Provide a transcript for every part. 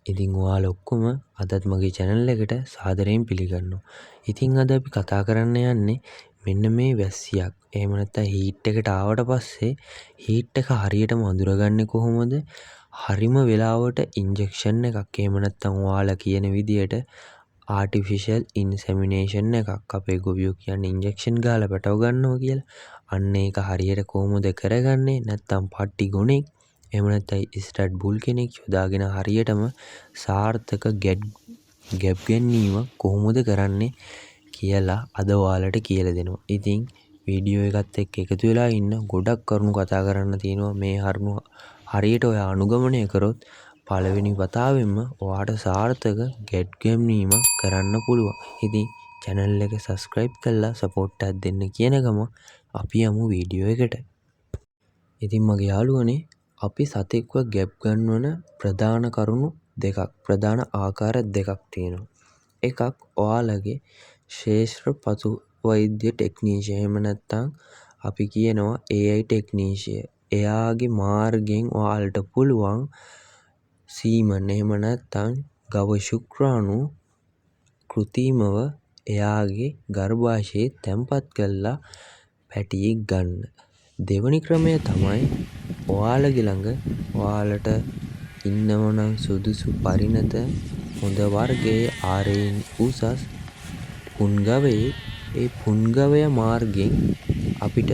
ඉතින් ඔයාලා ඔක්කොම අදත් මගේ channel එකට සාදරයෙන් පිළිගන්නවා. ඉතින් අද අපි කතා කරන්න යන්නේ මෙන්න මේ වැස්සියක්. එහෙම නැත්නම් heat එකට ආවට පස්සේ heat එක හරියටම අඳුරගන්නේ කොහොමද? හරිම වෙලාවට injection එකක් එහෙම නැත්නම් ඔයාලා කියන විදියට artificial insemination එකක් අපේ ගොවියෝ කියන්නේ injection ගාලා පැටව ගන්නවා කියලා. අන්න ඒක හරියට කොහොමද කරගන්නේ? නැත්නම් පට්ටි ගොනෙක් එහෙම නැත්නම් ස්ටඩ් බුල් කෙනෙක් යොදාගෙන හරියටම සාර්ථක ගැබ් ගැනීම කොහොමද කරන්නේ කියලා අද ඔයාලට කියලා දෙනවා. ඉතින් වීඩියෝ එකත් එක්ක එකතු වෙලා ඉන්න. ගොඩක් කරුණු කතා කරන්න තියෙනවා. මේ හරියට ඔයා අනුගමනය කරොත් පළවෙනි වතාවෙම ඔයාට සාර්ථක ගැබ් ගැනීම කරන්න පුළුවන්. ඉතින් channel එක subscribe කරලා support එකක් දෙන්න කියන ගම අපි යමු වීඩියෝ එකට. ඉතින් මගේ යාළුවනේ අපි සතෙක්ව ගැබ් ගන්නවන ප්‍රධාන කරුණු දෙකක් ප්‍රධාන ආකාර දෙකක් තියෙනවා. එකක් ඔයාලගේ ශේෂ්ත්‍ර පසු වෛද්‍ය ටෙක්නීෂියන් එහෙම නැත්නම් අපි කියනවා AI ටෙක්නීෂියන්. එයාගේ මාර්ගයෙන් ඔයාලට පුළුවන් සීමන් එහෙම නැත්නම් ගව ශුක්‍රාණු කෘතිමව එයාගේ ගර්භාෂයේ තැන්පත් කරලා පැටියෙක් ගන්න. දෙවනි ක්‍රමය තමයි ඔයාලගේ ළඟ ඔයාලට ඉන්නවනම් සුදුසු පරිණත හොඳ වර්ගයේ ආරයෙන් උසස් පුන්ගවයේ ඒ පුන්ගවය මාර්ගෙන් අපිට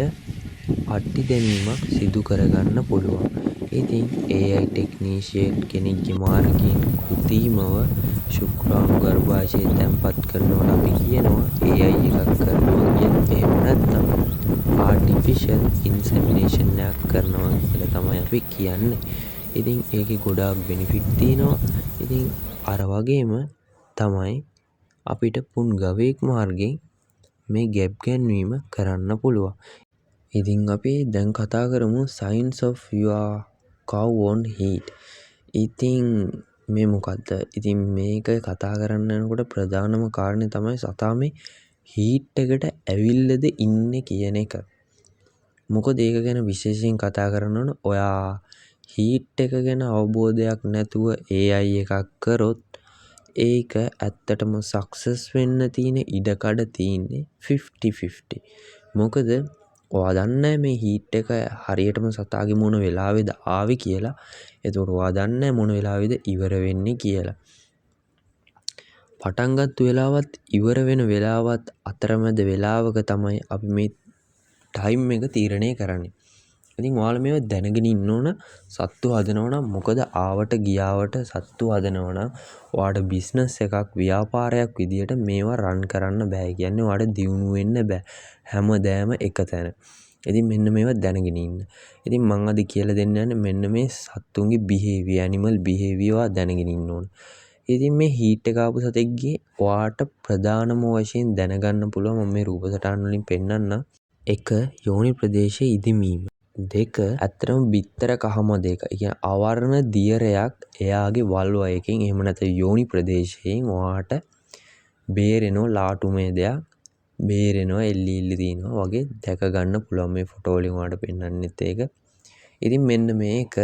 පට්ටි දැමීමක් සිදු කරගන්න පුළුවන්. ඉතින් AI ටෙක්නීෂියන් කෙනෙක්ගේ මාර්ගයෙන් කෘතිමව ශුක්‍රාණු ගර්භාෂයේ තැන්පත් කරනවට අපි කියනවා AI එකක් කරනවා කියලා. එහෙම නැත්නම් artificial insemination එකක් කරනවා කියලා තමයි අපි කියන්නේ. ඉතින් ඒකේ ගොඩාක් benefit තියෙනවා. ඉතින් අර වගේම තමයි අපිට පුන් ගවයෙක් මාර්ගයෙන් මේ ගැබ් ගැන්වීම කරන්න පුළුවන්. ඉතින් අපි දැන් කතා කරමු signs of your cow on heat. ඉතින් මේ මොකද්ද? ඉතින් මේක කතා කරන්න යනකොට ප්‍රධානම කාරණේ තමයි සතා මේ heat එකට ඇවිල්ලාද ඉන්නේ කියන එක. මොකද ඒක ගැන විශේෂයෙන් කතා කරන්න ඕන. ඔයා heat එක ගැන අවබෝධයක් නැතුව AI එකක් කරොත් ඒක ඇත්තටම සක්සස් වෙන්න තියෙන ඉඩකඩ තියෙන්නේ 50-50. මොකද ඔයා දන්නේ මේ heat එක හරියටම සතාගේ මොන වෙලාවේද ආවේ කියලා. එතකොට ඔයා දන්නේ මොන වෙලාවේද ඉවර වෙන්නේ කියලා. පටන් ගත්ත වෙලාවත් ඉවර වෙන වෙලාවත් අතරමැද වෙලාවක තමයි අපි මේ ටයිම් එක තීරණය කරන්නේ. ඉතින් ඔයාලා මේව දැනගෙන ඉන්න ඕන. සත්තු හදනවා නම් මොකද ආවට ගියාවට සත්තු හදනවා නම් ඔයාට බිස්නස් එකක් ව්‍යාපාරයක් විදියට මේවා රන් කරන්න බෑ. කියන්නේ ඔයාට දියුණු වෙන්න බෑ. හැමදෑම එක තැන. ඉතින් මෙන්න මේවා දැනගෙන ඉන්න. ඉතින් මම අද කියලා දෙන්න යන්නේ මෙන්න මේ සත්තුන්ගේ behavior, animal behavior දැනගෙන ඉන්න ඕන. ඉතින් මේ heat එක ආපු සතෙක්ගේ ඔයාට ප්‍රධානම වශයෙන් දැනගන්න පුළුවන් මම මේ රූප සටහන් වලින් පෙන්නන්නම්. 1. යෝනි ප්‍රදේශයේ ඉදිමීම. 2. ඇත්තටම බිත්තර කහම දෙක. ඒ කියන්නේ අවර්ණ දියරයක් එයාගේ වල්වයකින් එහෙම නැත්නම් යෝනි ප්‍රදේශයෙන් ඔයාට බේරෙනවා ලාටුමේ දෙයක් බේරෙනවා එල්ලි දිනවා වගේ දැක ගන්න පුළුවන් මේ ෆොටෝ වලින් ඔයාලට පෙන්වන්නෙත් ඒක. ඉතින් මෙන්න මේක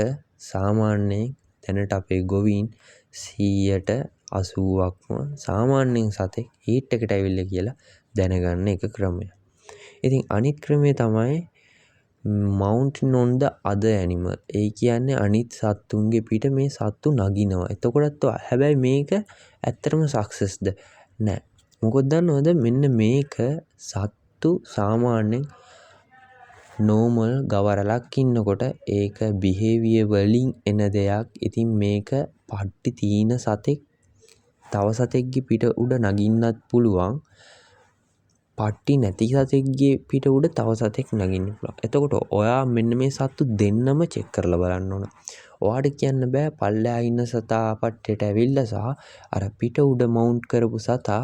සාමාන්‍යයෙන් දැනට අපේ ගොවීන් 180%ක්ම සාමාන්‍යයෙන් සතෙක් හීට් එකට ඇවිල්ලා කියලා දැනගන්න එක ක්‍රමයක්. ඉතින් අනිත් ක්‍රමය තමයි mounting on the other animal. ඒ කියන්නේ අනිත් සත්තුන්ගේ පිට මේ සත්තු නගිනවා. එතකොටත් හැබැයි මේක ඇත්තටම සක්සස්ද නෑ. මොකද දන්නවද මෙන්න මේක සත්තු සාමාන්‍යයෙන් නෝමල් ගවරලක් ඉන්නකොට ඒක behavior වලින් එන දෙයක්. ඉතින් මේක පට්ටි තීන සතෙක් තව සතෙක්ගේ පිට උඩ නගින්නත් පුළුවන්. පට්ටි නැති සතෙක්ගේ පිට උඩ තව සතෙක් නගින්න පුළුවන්. එතකොට ඔයා මෙන්න මේ සත්තු දෙන්නම චෙක් කරලා බලන්න ඕන. ඔයාට කියන්න බෑ පල්ලෙහා ඉන්න සතා පට්ටියට ඇවිල්ලා සහ අර පිට උඩ මවුන්ට් කරපු සතා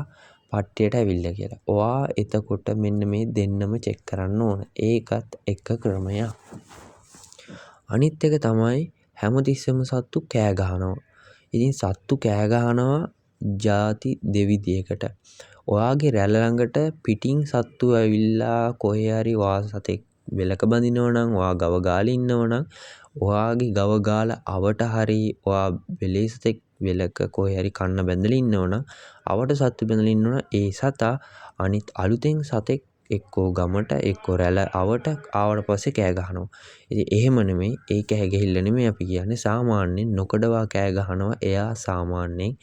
පට්ටියට ඇවිල්ලා කියලා. ඔයා එතකොට මෙන්න මේ දෙන්නම චෙක් කරන්න ඕන. ඒකත් එක ක්‍රමයක්. අනිත් එක තමයි හැමතිස්සෙම සත්තු කෑ ගහනවා. ඉතින් සත්තු කෑ ගහනවා ಜಾති දෙවිදියකට. ඔයාගේ රැළ ළඟට පිටින් සත්තු ඇවිල්ලා කොහේ හරි ඔයා සතෙක් වෙලක බඳිනවා නම් ඔයා ගව ගාලේ ඉන්නවා නම් ඔයාගේ ගව ගාලා අවට හරි ඔයා වෙලේ සතෙක් වෙලක කොහේ හරි කන්න බැඳලා ඉන්නවනම් අවට සත්තු බැඳලා ඉන්නවනම් ඒ සතා අනිත් අලුතෙන් සතෙක් එක්කෝ ගමට එක්කෝ රැළ අවට ආවට පස්සේ කෑ ගහනවා. ඉතින් එහෙම නෙමෙයි ඒ කෑ ගහිල්ල නෙමෙයි අපි කියන්නේ සාමාන්‍යයෙන් නොකඩවා කෑ ගහනවා. එයා සාමාන්‍යයෙන්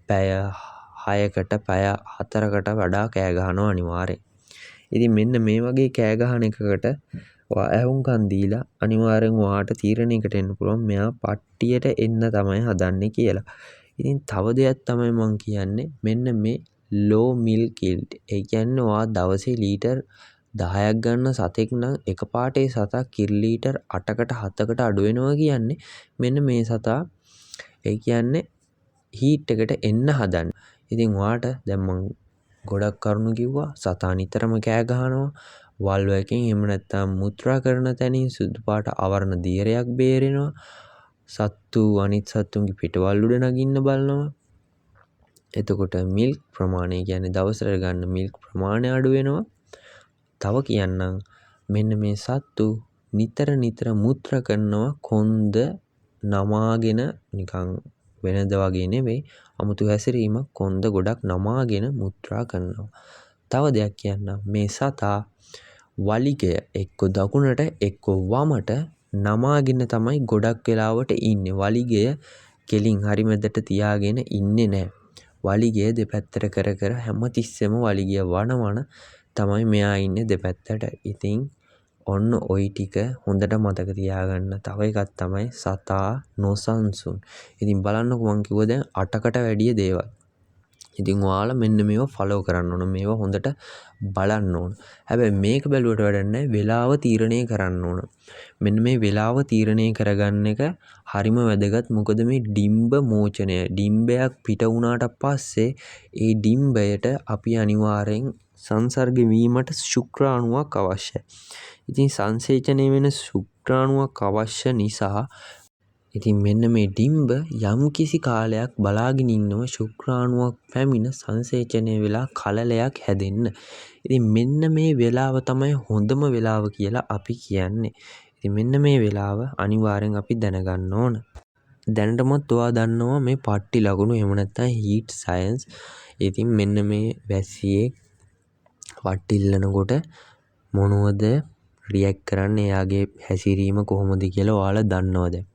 පැය 6කට පැය 4කට වඩා කෑ ගහනවා අනිවාර්යෙන්. ඉතින් මෙන්න මේ වගේ කෑ ගහන එකකට ඔයා ඇහුම්කන් දීලා අනිවාර්යෙන් ඔයාට තීරණයකට එන්න පුළුවන් මෙයා පට්ටියට එන්න තමයි හදන්නේ කියලා. ඉතින් තව දෙයක් තමයි මම කියන්නේ මෙන්න මේ low milk yield. ඒ කියන්නේ ඔයා දවසේ ලීටර් 10ක් ගන්න සතෙක් නම් එකපාරට ඒ සතා කිරි ලීටර් 8කට 7කට අඩු වෙනවා කියන්නේ මෙන්න මේ සතා ඒ කියන්නේ හීට් එකට එන්න හදන. ඉතින් ඔයාට දැන් මම ගොඩක් කරුණු කිව්වා. සතා නිතරම කෑ ගහනවා. වල් වලින් එහෙම නැත්නම් මුත්‍රා කරන තැනින් සුදු පාට ආවරණ දියරයක් බේරෙනවා. සත්තු අනිත් සත්තුන්ගේ පිටවල් උඩ නගින්න බලනවා. එතකොට මිල්ක් ප්‍රමාණය කියන්නේ දවසට ගන්න මිල්ක් ප්‍රමාණය අඩු වෙනවා. තව කියන්නම් මෙන්න මේ සත්තු නිතර මුත්‍රා කරනවා කොන්ද නමාගෙන නිකන් වෙනද වගේ නෙවෙයි අමුතු හැසිරීමක් කොන්ද ගොඩක් නමාගෙන මුත්‍රා කරනවා. තව දෙයක් කියන්නම් මේ සතා වලිගය එක්ක දකුණට එක්ක වමට නමාගෙන තමයි ගොඩක් වෙලාවට ඉන්නේ. වලිගය කෙලින් හරි මැදට තියාගෙන ඉන්නේ නැහැ. වලිගය දෙපැත්තට කර හැමතිස්සෙම වලිගය වනවන තමයි මෙයා ඉන්නේ දෙපැත්තට. ඉතින් ඔන්න ওই ටික හොඳට මතක තියාගන්න. තව එකක් තමයි සතා නොසන්සුන්. ඉතින් බලන්නකෝ මං කිව්ව දැන් 8කට වැඩිය දේවල්. ඉතින් ඔයාලා මෙන්න මේවා ෆලෝ කරන්න ඕන. මේවා හොඳට බලන්න ඕන. හැබැයි මේක බැලුවට වැඩක් නැහැ. වෙලාව තීරණය කරන්න ඕන. මෙන්න මේ වෙලාව තීරණය කරගන්න එක හරිම වැදගත්. මොකද මේ ඩිම්බ මෝචනය ඩිම්බයක් පිට වුණාට පස්සේ ඒ ඩිම්බයට අපි අනිවාර්යෙන් සංසර්ග වීමට ශුක්‍රාණුවක් අවශ්‍යයි. ඉතින් සංසේචනය වෙන ශුක්‍රාණුවක් අවශ්‍ය නිසා ඉතින් මෙන්න මේ ඩිම්බ යම් කිසි කාලයක් බලාගෙන ඉන්නවා ශුක්‍රාණුවක් පැමිණ සංසේචනය වෙලා කලලයක් හැදෙන්න. ඉතින් මෙන්න මේ වෙලාව තමයි හොඳම වෙලාව කියලා අපි කියන්නේ. ඉතින් මෙන්න මේ වෙලාව අනිවාර්යෙන් අපි දැනගන්න ඕන. දැනටමත් ඔයා දන්නවා මේ පට්ටි ලකුණු එහෙම නැත්නම් හීට් සයන්ස්. ඉතින් මෙන්න මේ වැසියේ වට්ටිල්ලනකොට මොනවද රියැක්ට් කරන්නේ එයාගේ හැසිරීම කොහොමද කියලා ඔයාලා දන්නවද?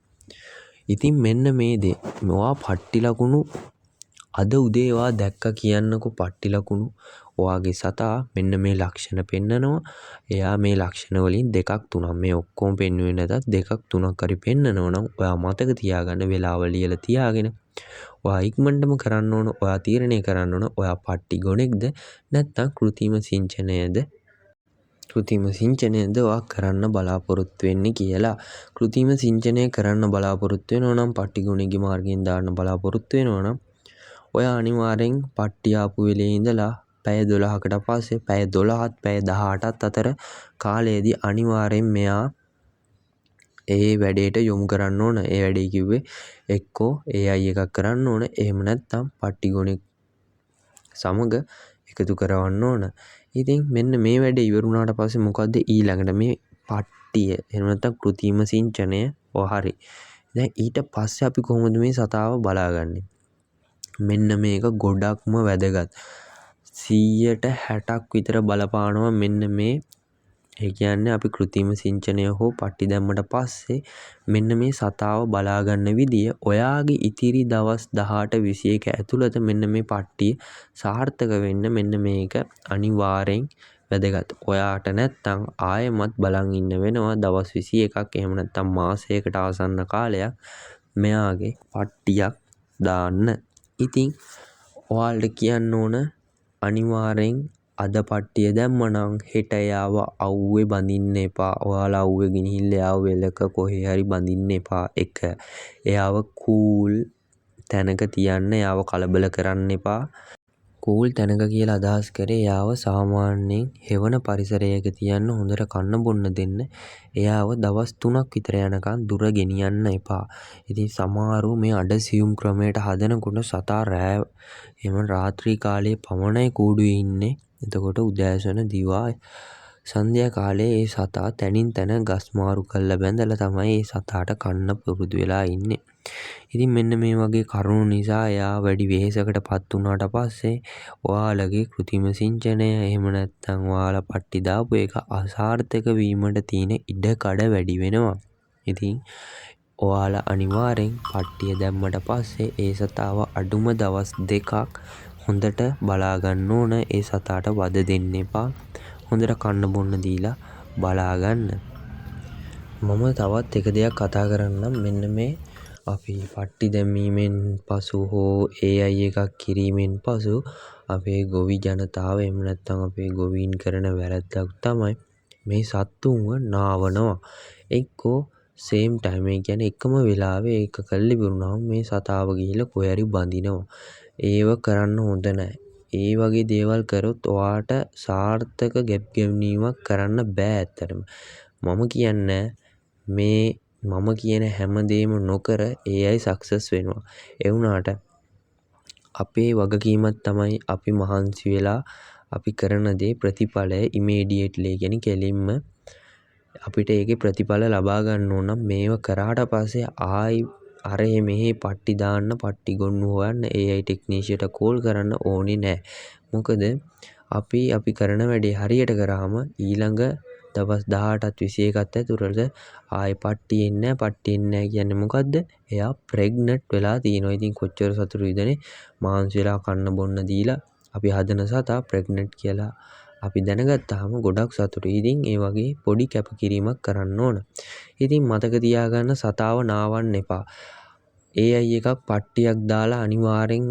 ඉතින් මෙන්න මේ දේ ඔයා පට්ටි ලකුණු අද උදේ ඔයා දැක්ක කියන්නකෝ පට්ටි ලකුණු ඔයාගේ සතා මෙන්න මේ ලක්ෂණ පෙන්නනවා. එයා මේ ලක්ෂණ වලින් දෙකක් තුනක් මේ ඔක්කොම පෙන්වුවේ නැතත් දෙකක් තුනක් හරි පෙන්නනවා නම් ඔයා මතක තියාගන්න වෙලාව ලියලා තියාගෙන ඔයා ඉක්මනටම කරන්න ඕන. ඔයා තීරණය කරන්න ඕන ඔයා පට්ටි ගොනෙක්ද නැත්නම් කෘත්‍රිම සිංචනයද ඔයා කරන්න බලාපොරොත්තු වෙන්නේ කියලා. කෘත්‍රිම සිංචනය කරන්න බලාපොරොත්තු වෙනවා නම් පට්ටි ගොනෙක්ගේ මාර්ගයෙන් දාන්න බලාපොරොත්තු වෙනවා නම් ඔයා අනිවාර්යෙන් පට්ටි ආපු වෙලේ ඉඳලා පැය 12කට පස්සේ පැය 12ත් පැය 18ත් අතර කාලයේදී අනිවාර්යෙන් මෙයා ඒ වැඩේට යොමු කරන්න ඕන. ඒ වැඩේ කිව්වේ එක්කෝ AI එකක් කරන්න ඕන. එහෙම නැත්නම් පට්ටි ගොනෙක් සමග එකතු කරවන්න ඕන. ඉතින් මෙන්න මේ වැඩේ ඉවර වුණාට පස්සේ මොකද්ද ඊළඟට මේ පට්ටිය එහෙම නැත්නම් කෘත්‍රිම සිංචනය හරි. දැන් ඊට පස්සේ අපි කොහොමද මේ සතාව බලාගන්නේ? මෙන්න මේක ගොඩක්ම වැදගත්. 160ක් විතර බලපානවා මෙන්න මේ ඒ කියන්නේ අපි කෘත්‍රිම සිංචනය හෝ පට්ටි දැම්මට පස්සේ මෙන්න මේ සතාව බලාගන්න විදිය ඔයාගේ ඉතිරි දවස් 18 21 ඇතුළත මෙන්න මේ පට්ටිය සාර්ථක වෙන්න මෙන්න මේක අනිවාර්යෙන් වැදගත්. ඔයාට නැත්තම් ආයෙමත් බලන් ඉන්න වෙනවා දවස් 21ක් එහෙම නැත්තම් මාසයකට ආසන්න කාලයක් මෙයාගේ පට්ටියක් දාන්න. ඉතින් ඔයාලට කියන්න ඕන අනිවාර්යෙන් අද පට්ටිය දැම්මනම් හෙට එයාව අවුවේ බඳින්න එපා. ඔයාලා අවුවේ ගිනිහිල්ලා එයාව වෙලක කොහේ හරි බඳින්න එපා. එක එයාව කූල් තැනක තියන්න. එයාව කලබල කරන්න එපා. කූල් තැනක කියලා අදහස් කරේ එයාව සාමාන්‍යයෙන් හෙවන පරිසරයක තියන්න. හොඳට කන්න බොන්න දෙන්න. එයාව දවස් 3ක් විතර යනකම් දුර ගෙනියන්න එපා. ඉතින් සමහරව මේ අඩසියුම් ක්‍රමයට හදනකොට සතා රෑ එහෙම රාත්‍රී කාලයේ පමණයි කූඩුවේ ඉන්නේ. එතකොට උදෑසන දිවා සන්ධ්‍යා කාලේ ඒ සතා තැනින් තැන ගස් මාරු කරලා බැඳලා තමයි ඒ සතාට කන්න පුරුදු වෙලා ඉන්නේ. ඉතින් මෙන්න මේ වගේ කරුණු නිසා එයා වැඩි වෙහෙසකට පත් වුණාට පස්සේ ඔයාලගේ කෘත්‍රිම සිංචනය එහෙම නැත්නම් ඔයාලා පට්ටි දාපු එක අසාර්ථක වීමට තියෙන ඉඩකඩ වැඩි වෙනවා. ඉතින් ඔයාලා අනිවාර්යෙන් පට්ටිය දැම්මට පස්සේ ඒ සතාව අඩුම දවස් 2ක් හොඳට බලා ගන්න ඕන. ඒ සතාට වද දෙන්න එපා. හොඳට කන්න බොන්න දීලා බලා ගන්න. මම තවත් එක දෙයක් කතා කරන්නම්. මෙන්න මේ අපි පට්ටි දැමීමෙන් පසු හෝ AI එකක් කිරීමෙන් පසු අපේ ගොවි ජනතාව එහෙම නැත්නම් අපේ ගොවීන් කරන වැරද්දක් තමයි මේ සත්තුන්ව නාවනවා. එක්කෝ සේම් ටයිම් ඒ කියන්නේ එකම වෙලාවේ ඒක කල්ලි බිරුණාම මේ සතාව ගිහිල්ලා කොහේ හරි බඳිනවා. ඒව කරන්න හොඳ නැහැ. ඒ වගේ දේවල් කරොත් ඔයාට සාර්ථක ගැප් ගෙවීමක් කරන්න බෑ ඇත්තටම. මම කියන්නේ මම කියන හැම දෙයක්ම නොකර AI සක්සස් වෙනවා. ඒ වුණාට අපේ වගකීමක් තමයි අපි මහන්සි වෙලා අපි කරන දේ ප්‍රතිඵලය ඉමීඩියට්ලි කියන්නේ කෙලින්ම අපිට ඒකේ ප්‍රතිඵල ලබා ගන්න ඕන නම් මේව කරාට පස්සේ ආයි අරහෙ මෙහෙ පට්ටි දාන්න පට්ටි ගොන්නු හොයන්න AI ටෙක්නීෂියට කෝල් කරන්න ඕනේ නැහැ. මොකද අපි කරන වැඩේ හරියට කරාම ඊළඟ දවස් 18ත් 21ත් ඇතුළත ආයි පට්ටි එන්නේ නැහැ. පට්ටි එන්නේ නැහැ කියන්නේ මොකද්ද? එයා ප්‍රෙග්නන්ට් වෙලා තියෙනවා. ඉතින් කොච්චර සතුටුයිදනේ මාංශ වෙලා කන්න බොන්න දීලා අපි හදන සතා ප්‍රෙග්නන්ට් කියලා අපි දැනගත්තාම ගොඩක් සතුටුයි. ඉතින් ඒ වගේ පොඩි කැපකිරීමක් කරන්න ඕන. ඉතින් මතක තියාගන්න සතාව නාවන්න එපා. AI එකක් පට්ටියක් දාලා අනිවාර්යෙන්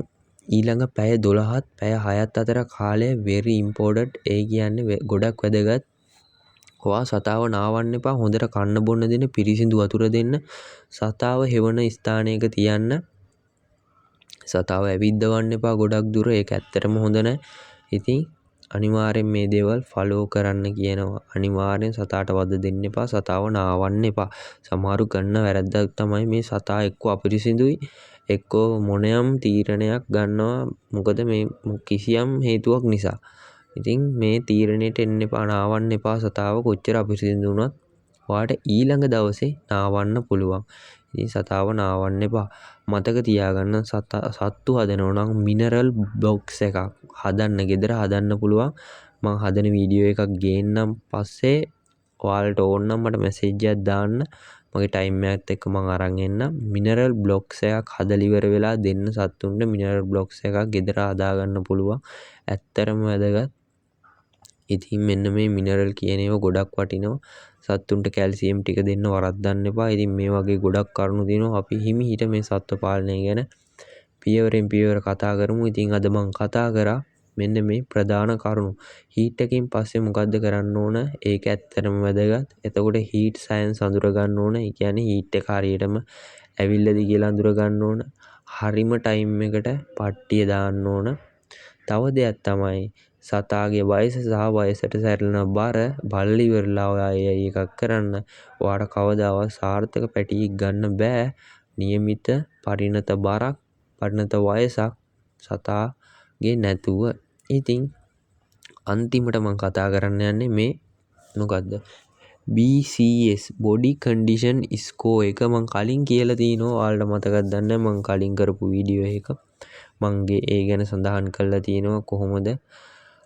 ඊළඟ පැය 12ත් පැය 6ත් අතර කාලය very important. ඒ කියන්නේ ගොඩක් වැදගත්. ඔයා සතාව නාවන්න එපා. හොඳට කන්න බොන්න දෙන්න, පිරිසිදු වතුර දෙන්න. සතාව හෙවන ස්ථානයක තියන්න. සතාව ඇවිද්දවන්න එපා ගොඩක් දුර. ඒක ඇත්තටම හොඳ නැහැ. ඉතින් අනිවාර්යෙන් මේ දේවල් ෆලෝ කරන්න කියනවා. අනිවාර්යෙන් සතාට වද දෙන්න එපා. සතාව නාවන්න එපා. සමහරු කරන වැරද්දක් තමයි මේ සතා එක්ක අපිරිසිදුයි එක්කෝ මොනයම් තීරණයක් ගන්නවා. මොකද මේ කිසියම් හේතුවක් නිසා. ඉතින් මේ තීරණයට එන්න එපා. නාවන්න එපා. සතාව කොච්චර අපිරිසිදු වුණත් ඔයාට ඊළඟ දවසේ නාවන්න පුළුවන්. ඉතින් සතාව නාවන්න එපා. මතක තියාගන්න සත්තු හදනවා නම් මිනරල් බොක්ස් එකක් හදන්න ගෙදර හදන්න පුළුවන්. මම හදන වීඩියෝ එකක් ගේන්නම් පස්සේ ඔයාලට ඕන නම් මට මැසේජ් එකක් දාන්න. මගේ ටයිම් එකත් එක්ක මම අරන් එන්නම්. මිනරල් බ්ලොක්ස් එකක් හදලා ඉවර වෙලා දෙන්න සත්තුන්ට මිනරල් බ්ලොක්ස් එකක් ගෙදර හදාගන්න පුළුවන්. ඇත්තරම වැදගත්. ඉතින් මෙන්න මේ මිනරල් කියන ඒවා ගොඩක් වටිනවා. සත්තුන්ට කැල්සියම් ටික දෙන්න වරද්දන්න එපා. ඉතින් මේ වගේ ගොඩක් කරුණු දිනවා. අපි හිමිහිට මේ සත්ත්ව පාලනය ගැන පියවරෙන් පියවර කතා කරමු. ඉතින් අද මම කතා කරා මෙන්න මේ ප්‍රධාන කරුණු. හීට් එකකින් පස්සේ මොකද්ද කරන්න ඕන? ඒක ඇත්තටම වැදගත්. එතකොට හීට් සයන්ස් අඳුර ගන්න ඕන. ඒ කියන්නේ හීට් එක හරියටම ඇවිල්ලාද කියලා අඳුර ගන්න ඕන. හරිම ටයිම් එකට පට්ටිය දාන්න ඕන. තව දෙයක් තමයි සතාගේ වයස සහ වයසට සැරලෙන බර බලලා ඉවරලා ඔයා AI එකක් කරන්න. ඔයාට කවදාවත් සාර්ථක පැටියෙක් ගන්න බෑ. નિયમિત පරිණත බරක්, පරිණත වයසක් සතාගේ නැතුව. ඉතින් අන්තිමට මම කතා කරන්න යන්නේ මේ මොකද්ද? BCS body condition score එක මම කලින් කියලා තිනවා. ඔයාලට මතකද දන්නේ මම කලින් කරපු වීඩියෝ එක. මගේ ඒ ගැන සඳහන් කරලා තියෙනවා කොහොමද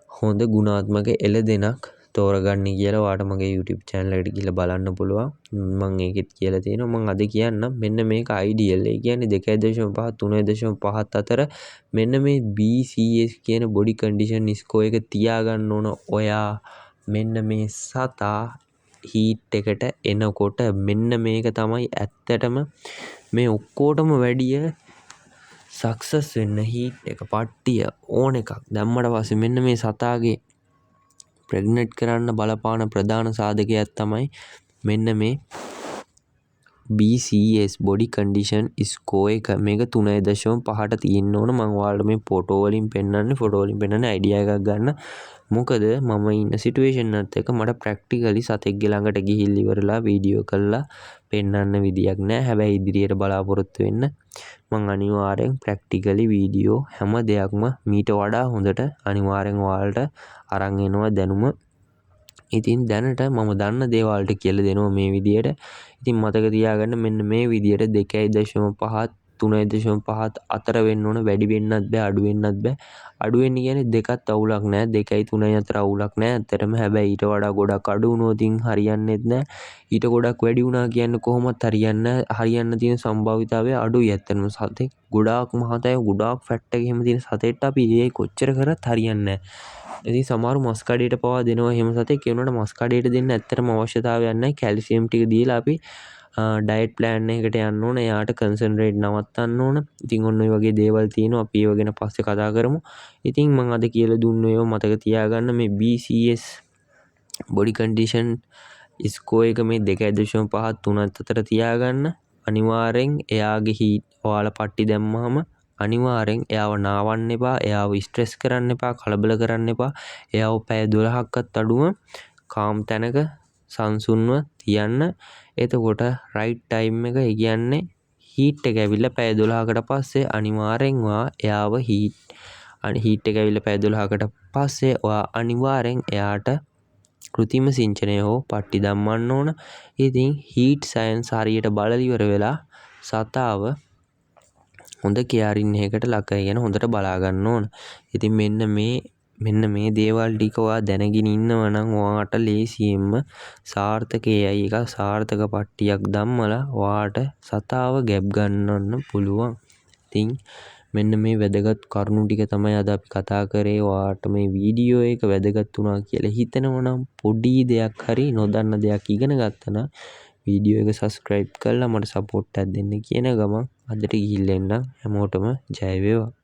හොඳ ගුණාත්මක එළදෙනක් තෝරගන්නේ කියලා. ඔයාලට මගේ YouTube channel එකට ගිහලා බලන්න පුළුවන්. මම ඒකෙත් කියලා තියෙනවා. මම අද කියන්නම් මෙන්න මේක ideal. ඒ කියන්නේ 2.5 3.5 අතර මෙන්න මේ BCS කියන body condition score එක තියාගන්න ඕන. ඔයා මෙන්න මේ සතා හීට් එකට එනකොට මෙන්න මේක තමයි ඇත්තටම මේ ඔක්කොටම වැඩිය සක්සස් වෙන්න හීට් එක පට්ටිය ඕන එකක් දැම්මට පස්සේ මෙන්න මේ සතාගේ ප්‍රෙග්නන්ට් කරන්න බලපාන ප්‍රධාන සාධකයක් තමයි මෙන්න මේ BCS body condition score එක. මේක 3.5ට තියෙන්න ඕන. මම ඔයාලට මේ ෆොටෝ වලින් පෙන්නන්නේ අයිඩියා එකක් ගන්න. මොකද මම ඉන්න සිටුේෂන් එකත් එක්ක මට ප්‍රැක්ටිකලි සතෙක්ගේ ළඟට ගිහිල්ලා ඉවරලා වීඩියෝ කරලා පෙන්නන්න විදියක් නැහැ. හැබැයි ඉදිරියට බලාපොරොත්තු වෙන්න මම අනිවාර්යෙන් ප්‍රැක්ටිකලි වීඩියෝ හැම දෙයක්ම මීට වඩා හොඳට අනිවාර්යෙන් ඔයාලට අරන් එනවා දැනුම ඉතින් දැනට මම දන්න දේවල් ටික කියලා දෙනවා මේ විදියට. ඉතින් මතක තියාගන්න මෙන්න මේ විදියට 2.5 3.5 4 වෙන්න ඕන. වැඩි වෙන්නත් බෑ අඩු වෙන්නත් බෑ. අඩු වෙන්නේ කියන්නේ දෙකත් අවුලක් නෑ. 2යි 3යි අතර අවුලක් නෑ. ඇත්තටම හැබැයි ඊට වඩා ගොඩක් අඩු වුණොත් ඉතින් හරියන්නේත් නෑ. ඊට ගොඩක් වැඩි වුණා කියන්නේ කොහොමත් හරියන්න තියෙන සම්භාවිතාවය අඩුයි. ඇත්තටම සතෙක් ගොඩාක් මහතයි ගොඩාක් ෆැට් එක එහෙම තියෙන සතෙක්ට අපි ඒ කොච්චර කරත් හරියන්නේ නෑ. ඉතින් සමහරු මස් කඩේට පවා දෙනවා එහෙම සතෙක්. ඒ වුණාට මස් කඩේට දෙන්න ඇත්තටම අවශ්‍යතාවයක් නැහැ. කැල්සියම් ටික දීලා අපි ඩයට් ප්ලෑන් එකකට යන්න ඕන. එයාට කන්සන්ට්‍රේට් නවත්තන්න ඕන. ඉතින් ඔන්න ඔය වගේ දේවල් තියෙනවා. අපි ඒව ගැන පස්සේ කතා කරමු. ඉතින් මම අද කියලා දුන්න ඒවා මතක තියාගන්න. මේ BCS බොඩි කන්ඩිෂන් ස්කෝ එක මේ 2.5 3 අතර තියාගන්න. අනිවාර්යෙන් එයාගේ හීට් ඔයාලා පට්ටි දැම්මහම අනිවාර්යෙන් එයාව නාවන්න එපා. එයාව ස්ට්‍රෙස් කරන්න එපා. කලබල කරන්න එපා. එයාව පැය 12ක්වත් අඩුව කාම් තැනක සංසුන්ව තියන්න. එතකොට රයිට් ටයිම් එක කියන්නේ හීට් එක ඇවිල්ලා පැය 12කට පස්සේ අනිවාර්යෙන් ඔයා එයාව හීට් එක ඇවිල්ලා පැය 12කට පස්සේ ඔයා අනිවාර්යෙන් එයාට කෘතිම සිංචනය හෝ පට්ටි දම්මන්න ඕන. ඉතින් හීට් සයන්ස් හරියට බලලා ඉවර වෙලා සතාව හොඳ කෙයාරින් එකකට ලක් කරගෙන හොඳට බලා ගන්න ඕන. ඉතින් මෙන්න මේ දේවල් ටික ඔයා දැනගෙන ඉන්නව නම් ඔයාට ලේසියෙන්ම සාර්ථකයයි එක සාර්ථක පට්ටියක් දම්මලා ඔයාට සතාව ගැබ් ගන්නන්න පුළුවන්. ඉතින් මෙන්න මේ වැදගත් කරුණු ටික තමයි අද අපි කතා කරේ. ඔයාට මේ වීඩියෝ එක වැදගත් වුණා කියලා හිතනවා නම් පොඩි දෙයක් හරි නොදන්න දෙයක් ඉගෙන ගත්තා නම් වීඩියෝ එක සබස්ක්‍රයිබ් කරලා මට සපෝට් එකක් දෙන්න කියන ගමන් අදට ගිහිල්ලා එන්න. හැමෝටම ජය වේවා.